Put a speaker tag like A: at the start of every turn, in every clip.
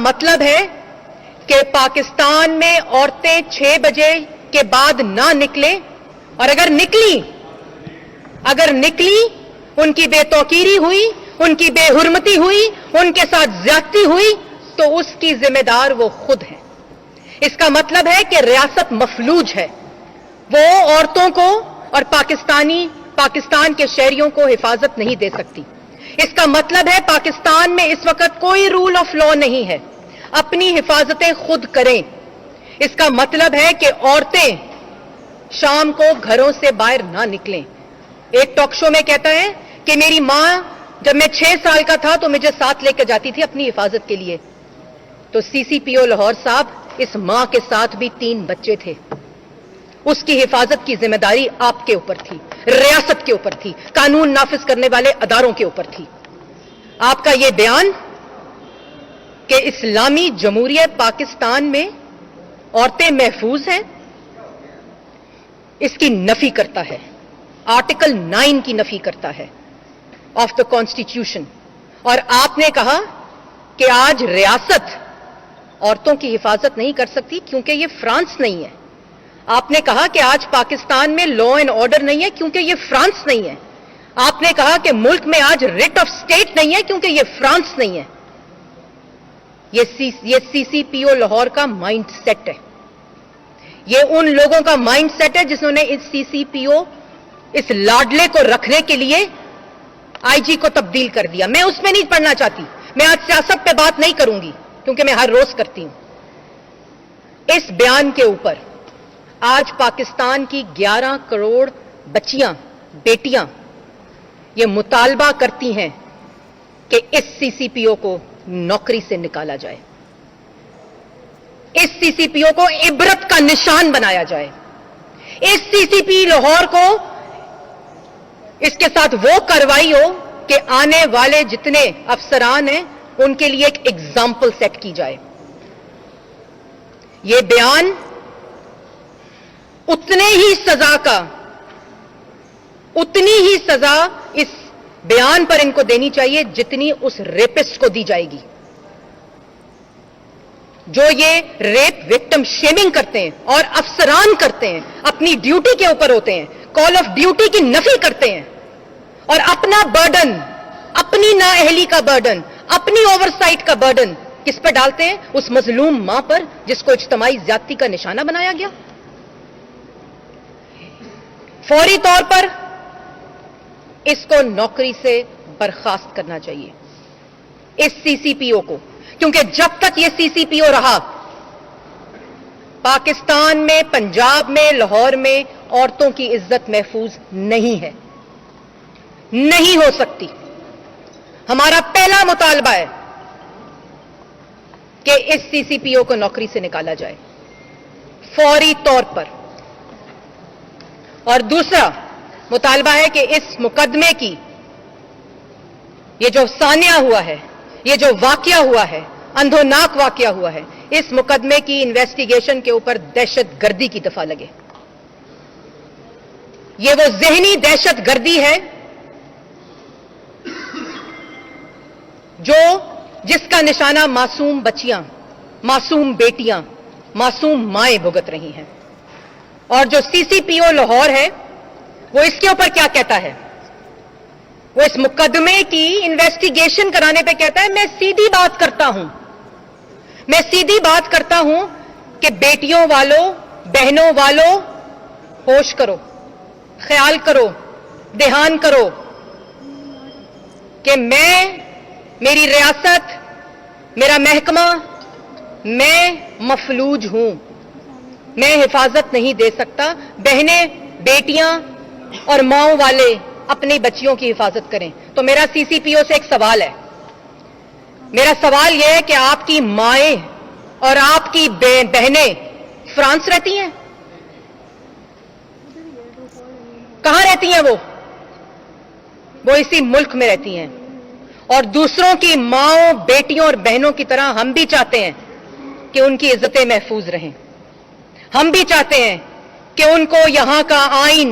A: مطلب ہے کہ پاکستان میں عورتیں 6 بجے کے بعد نہ نکلیں، اور اگر نکلی ان کی بے توقیری ہوئی، ان کی بے حرمتی ہوئی، ان کے ساتھ زیادتی ہوئی تو اس کی ذمہ دار وہ خود ہے۔ اس کا مطلب ہے کہ ریاست مفلوج ہے، وہ عورتوں کو اور پاکستان کے شہریوں کو حفاظت نہیں دے سکتی۔ اس کا مطلب ہے پاکستان میں اس وقت کوئی رول آف لا نہیں ہے، اپنی حفاظتیں خود کریں۔ اس کا مطلب ہے کہ عورتیں شام کو گھروں سے باہر نہ نکلیں۔ ایک ٹاک شو میں کہتا ہے کہ میری ماں جب میں 6 سال کا تھا تو مجھے ساتھ لے کے جاتی تھی اپنی حفاظت کے لیے، تو CCPO لاہور صاحب، اس ماں کے ساتھ بھی 3 بچے تھے، اس کی حفاظت کی ذمہ داری آپ کے اوپر تھی، ریاست کے اوپر تھی، قانون نافذ کرنے والے اداروں کے اوپر تھی۔ آپ کا یہ بیان کہ اسلامی جمہوریہ پاکستان میں عورتیں محفوظ ہیں، اس کی نفی کرتا ہے، آرٹیکل 9 کی نفی کرتا ہے آف دا کانسٹیٹیوشن۔ اور آپ نے کہا کہ آج ریاست عورتوں کی حفاظت نہیں کر سکتی کیونکہ یہ فرانس نہیں ہے۔ آپ نے کہا کہ آج پاکستان میں لا اینڈ آرڈر نہیں ہے کیونکہ یہ فرانس نہیں ہے۔ آپ نے کہا کہ ملک میں آج ریٹ آف اسٹیٹ نہیں ہے کیونکہ یہ فرانس نہیں ہے۔ یہ CCPO لاہور کا مائنڈ سیٹ ہے، یہ ان لوگوں کا مائنڈ سیٹ ہے جنہوں نے اس CCPO، اس لاڈلے کو رکھنے کے لیے IG کو تبدیل کر دیا۔ میں اس میں نہیں پڑھنا چاہتی، میں آج سیاست پہ بات نہیں کروں گی کیونکہ میں ہر روز کرتی ہوں۔ اس بیان کے اوپر آج پاکستان کی 11 کروڑ بچیاں، بیٹیاں یہ مطالبہ کرتی ہیں کہ اس CCPO کو نوکری سے نکالا جائے، اس CCPO کو عبرت کا نشان بنایا جائے، اس CCP لاہور کو اس کے ساتھ وہ کارروائی ہو کہ آنے والے جتنے افسران ہیں ان کے لیے ایک ایگزامپل سیٹ کی جائے۔ یہ بیان اتنی ہی سزا اس بیان پر ان کو دینی چاہیے جتنی اس ریپسٹ کو دی جائے گی، جو یہ ریپ وکٹم شیمنگ کرتے ہیں اور افسران کرتے ہیں، اپنی ڈیوٹی کے اوپر ہوتے ہیں، کال آف ڈیوٹی کی نفی کرتے ہیں اور اپنا برڈن، اپنی نااہلی کا برڈن، اپنی اوور سائٹ کا برڈن کس پر ڈالتے ہیں؟ اس مظلوم ماں پر جس کو اجتماعی زیادتی کا نشانہ بنایا گیا۔ فوری طور پر اس کو نوکری سے برخاست کرنا چاہیے، اس CCPO کو، کیونکہ جب تک یہ CCPO رہا پاکستان میں، پنجاب میں، لاہور میں عورتوں کی عزت محفوظ نہیں ہے، نہیں ہو سکتی۔ ہمارا پہلا مطالبہ ہے کہ اس CCPO کو نوکری سے نکالا جائے فوری طور پر، اور دوسرا مطالبہ ہے کہ اس مقدمے کی، یہ جو سانحہ ہوا ہے، یہ جو واقعہ ہوا ہے، اندھوناک واقعہ ہوا ہے، اس مقدمے کی انویسٹیگیشن کے اوپر دہشت گردی کی دفعہ لگے۔ یہ وہ ذہنی دہشت گردی ہے جس کا نشانہ معصوم بچیاں، معصوم بیٹیاں، معصوم مائیں بھگت رہی ہیں۔ اور جو CCPO لاہور ہے وہ اس کے اوپر کیا کہتا ہے؟ وہ اس مقدمے کی انویسٹیگیشن کرانے پہ کہتا ہے میں سیدھی بات کرتا ہوں کہ بیٹیوں والوں، بہنوں والوں، ہوش کرو، خیال کرو، دھیان کرو کہ میری ریاست، میرا محکمہ، میں مفلوج ہوں، میں حفاظت نہیں دے سکتا۔ بہنیں، بیٹیاں اور ماؤں والے اپنی بچیوں کی حفاظت کریں۔ تو میرا CCPO سے ایک سوال ہے، میرا سوال یہ ہے کہ آپ کی مائیں اور آپ کی بہنیں فرانس رہتی ہیں؟ کہاں رہتی ہیں وہ اسی ملک میں رہتی ہیں۔ اور دوسروں کی ماؤں، بیٹیوں اور بہنوں کی طرح ہم بھی چاہتے ہیں کہ ان کی عزتیں محفوظ رہیں، ہم بھی چاہتے ہیں کہ ان کو یہاں کا آئین،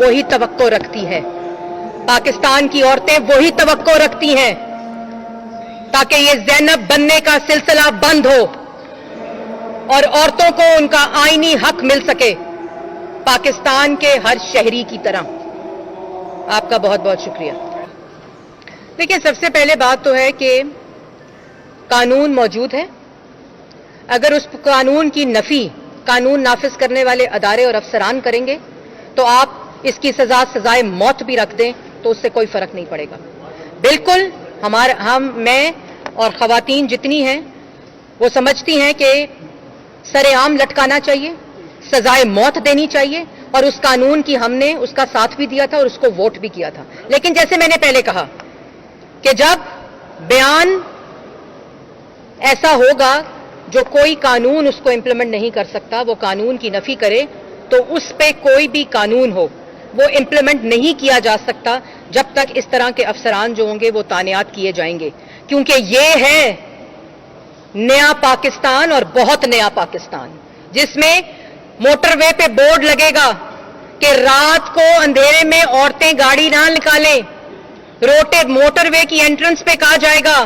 A: وہی توقع رکھتی ہے، پاکستان کی عورتیں وہی توقع رکھتی ہیں تاکہ یہ زینب بننے کا سلسلہ بند ہو اور عورتوں کو ان کا آئینی حق مل سکے پاکستان کے ہر شہری کی طرح۔ آپ کا بہت بہت شکریہ۔ دیکھیں، سب سے پہلے بات تو ہے کہ قانون موجود ہے، اگر اس قانون کی نفی قانون نافذ کرنے والے ادارے اور افسران کریں گے تو آپ اس کی سزائے موت بھی رکھ دیں تو اس سے کوئی فرق نہیں پڑے گا۔ بالکل میں اور خواتین جتنی ہیں وہ سمجھتی ہیں کہ سر عام لٹکانا چاہیے، سزائے موت دینی چاہیے، اور اس قانون کی ہم نے اس کا ساتھ بھی دیا تھا اور اس کو ووٹ بھی کیا تھا۔ لیکن جیسے میں نے پہلے کہا کہ جب بیان ایسا ہوگا جو کوئی قانون اس کو امپلیمنٹ نہیں کر سکتا، وہ قانون کی نفی کرے، تو اس پہ کوئی بھی قانون ہو وہ امپلیمنٹ نہیں کیا جا سکتا جب تک اس طرح کے افسران جو ہوں گے وہ تعینات کیے جائیں گے، کیونکہ یہ ہے نیا پاکستان اور بہت نیا پاکستان، جس میں موٹر وے پہ بورڈ لگے گا کہ رات کو اندھیرے میں عورتیں گاڑی نہ نکالیں، موٹر وے کی انٹرنس پہ کہا جائے گا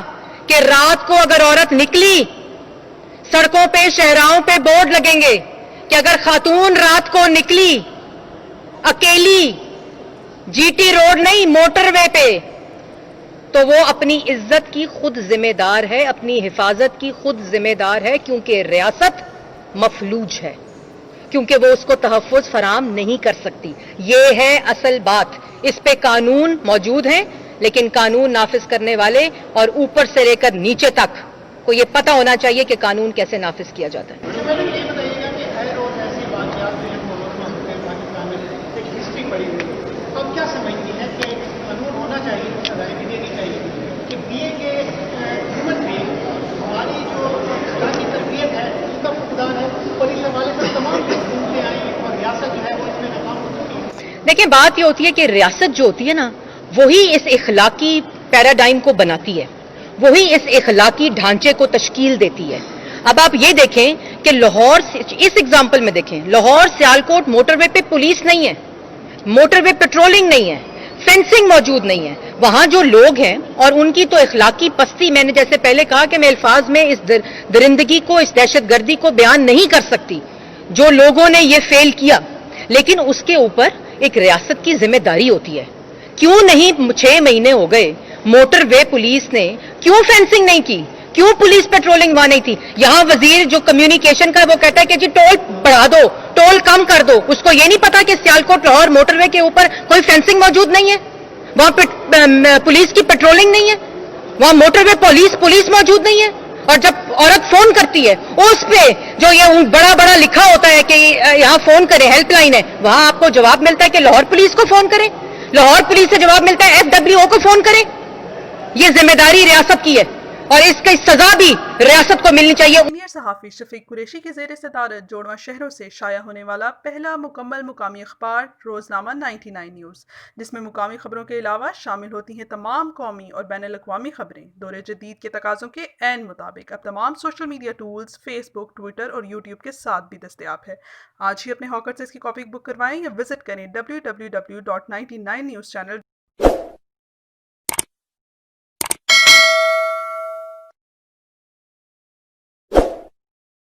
A: کہ رات کو اگر عورت نکلی، سڑکوں پہ شہراہوں پہ بورڈ لگیں گے کہ اگر خاتون رات کو نکلی اکیلی، جی ٹی روڈ نہیں موٹر وے پہ، تو وہ اپنی عزت کی خود ذمہ دار ہے، اپنی حفاظت کی خود ذمہ دار ہے، کیونکہ ریاست مفلوج ہے، کیونکہ وہ اس کو تحفظ فراہم نہیں کر سکتی۔ یہ ہے اصل بات۔ اس پہ قانون موجود ہیں، لیکن قانون نافذ کرنے والے اور اوپر سے لے کر نیچے تک کو یہ پتہ ہونا چاہیے کہ قانون کیسے نافذ کیا جاتا ہے۔
B: یہ بتائیے گا کہ ہر روز ایسی واقعات پاکستان میں ایک ہسٹری پڑی ہوئی ہے، اب کیا سمجھتی ہے کہ قانون ہونا چاہیے، سزائیں بھی دینی چاہیے کہ بی اے کے حکومت میں ہماری جو اخلاقی تربیت ہے اس کا فقدان ہے، اور اس حوالے سے تمام حکومتیں آئیں اور ریاست جو ہے وہ اس میں ناکام ہو چکی ہے۔
A: دیکھیں، بات یہ ہوتی ہے کہ ریاست جو ہوتی ہے نا، وہی اس اخلاقی پیراڈائم کو بناتی ہے، وہی اس اخلاقی ڈھانچے کو تشکیل دیتی ہے۔ اب آپ یہ دیکھیں کہ لاہور، اس ایگزامپل میں دیکھیں، لاہور سیالکوٹ موٹر وے پہ پولیس نہیں ہے، موٹر وے پیٹرولنگ نہیں ہے، فینسنگ موجود نہیں ہے۔ وہاں جو لوگ ہیں اور ان کی تو اخلاقی پستی، میں نے جیسے پہلے کہا کہ میں الفاظ میں اس درندگی کو، اس دہشت گردی کو بیان نہیں کر سکتی جو لوگوں نے یہ فیل کیا، لیکن اس کے اوپر ایک ریاست کی ذمہ داری ہوتی ہے۔ کیوں نہیں 6 مہینے ہو گئے موٹر وے پولیس نے کیوں فینسنگ نہیں کی، کیوں پولیس پیٹرولنگ وہاں نہیں تھی؟ یہاں وزیر جو کمیونیکیشن کا وہ کہتا ہے کہ جی ٹول بڑھا دو، ٹول کم کر دو، اس کو یہ نہیں پتا کہ سیالکوٹ لاہور موٹر وے کے اوپر کوئی فینسنگ موجود نہیں ہے، وہاں پولیس کی پیٹرولنگ نہیں ہے، وہاں موٹر وے پولیس موجود نہیں ہے۔ اور جب عورت فون کرتی ہے اس پہ جو یہ بڑا بڑا لکھا ہوتا ہے کہ یہاں فون کرے، ہیلپ لائن ہے، وہاں آپ کو جواب ملتا ہے کہ لاہور پولیس کو فون کریں، لاہور پولیس سے جواب ملتا ہے FWO کو فون کریں۔ یہ ذمہ داری ریاست کی ہے اور اس کی سزا بھی ریاست کو ملنی چاہیے۔
C: سینئر صحافی شفیق قریشی کی زیر صدارت جوڑواں شہروں سے شائع ہونے والا پہلا مکمل مقامی اخبار روزنامہ 99 نیوز، جس میں مقامی خبروں کے علاوہ شامل ہوتی ہیں تمام قومی اور بین الاقوامی خبریں دور جدید کے تقاضوں کے عین مطابق۔ اب تمام سوشل میڈیا ٹولز فیس بک، ٹویٹر اور یوٹیوب کے ساتھ بھی دستیاب ہے۔ آج ہی اپنے ہاکر سے اس کی کاپی بک کروائیں یا وزٹ کریں www.99news channel